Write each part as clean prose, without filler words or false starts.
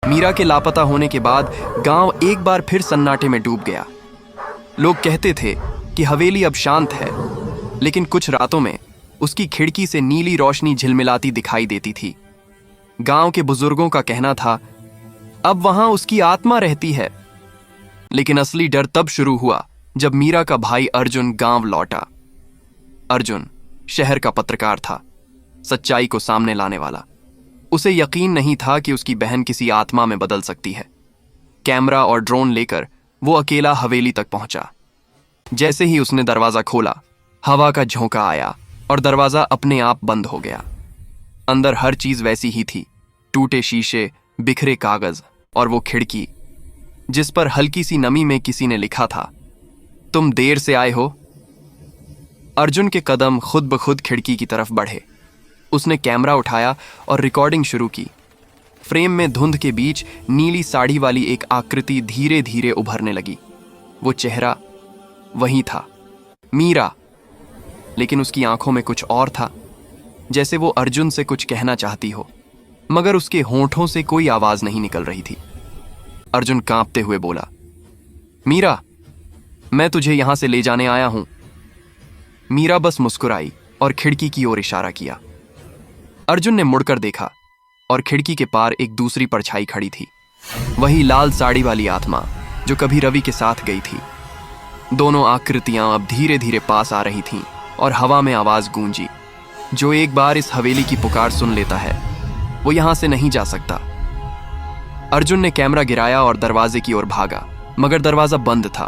मीरा के लापता होने के बाद गांव एक बार फिर सन्नाटे में डूब गया। लोग कहते थे कि हवेली अब शांत है, लेकिन कुछ रातों में उसकी खिड़की से नीली रोशनी झिलमिलाती दिखाई देती थी। गांव के बुजुर्गों का कहना था अब वहां उसकी आत्मा रहती है। लेकिन असली डर तब शुरू हुआ जब मीरा का भाई अर्जुन गांव लौटा। अर्जुन शहर का पत्रकार था, सच्चाई को सामने लाने वाला। उसे यकीन नहीं था कि उसकी बहन किसी आत्मा में बदल सकती है। कैमरा और ड्रोन लेकर वो अकेला हवेली तक पहुंचा। जैसे ही उसने दरवाजा खोला, हवा का झोंका आया और दरवाजा अपने आप बंद हो गया। अंदर हर चीज वैसी ही थी, टूटे शीशे, बिखरे कागज और वो खिड़की जिस पर हल्की सी नमी में किसी ने लिखा था, तुम देर से आए हो। अर्जुन के कदम खुद ब खुद खिड़की की तरफ बढ़े। उसने कैमरा उठाया और रिकॉर्डिंग शुरू की। फ्रेम में धुंध के बीच नीली साड़ी वाली एक आकृति धीरे धीरे उभरने लगी। वो चेहरा वही था, मीरा, लेकिन उसकी आंखों में कुछ और था, जैसे वो अर्जुन से कुछ कहना चाहती हो, मगर उसके होंठों से कोई आवाज नहीं निकल रही थी। अर्जुन कांपते हुए बोला, मीरा, मैं तुझे यहां से ले जाने आया हूं। मीरा बस मुस्कुराई और खिड़की की ओर इशारा किया। अर्जुन ने मुड़कर देखा और खिड़की के पार एक दूसरी परछाई खड़ी थी, वही लाल साड़ी वाली आत्मा जो कभी रवि के साथ गई थी। दोनों आकृतियां अब धीरे धीरे पास आ रही थीं और हवा में आवाज गूंजी, जो एक बार इस हवेली की पुकार सुन लेता है वो यहां से नहीं जा सकता। अर्जुन ने कैमरा गिराया और दरवाजे की ओर भागा, मगर दरवाजा बंद था।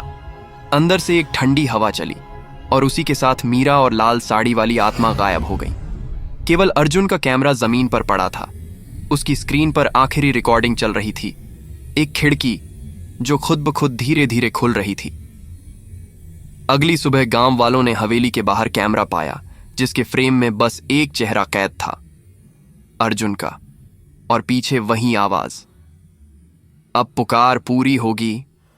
अंदर से एक ठंडी हवा चली और उसी के साथ मीरा और लाल साड़ी वाली आत्मा गायब हो गई। केवल अर्जुन का कैमरा जमीन पर पड़ा था। उसकी स्क्रीन पर आखिरी रिकॉर्डिंग चल रही थी, एक खिड़की जो खुद ब खुद धीरे धीरे खुल रही थी। अगली सुबह गांव वालों ने हवेली के बाहर कैमरा पाया, जिसके फ्रेम में बस एक चेहरा कैद था, अर्जुन का, और पीछे वही आवाज, अब पुकार पूरी होगी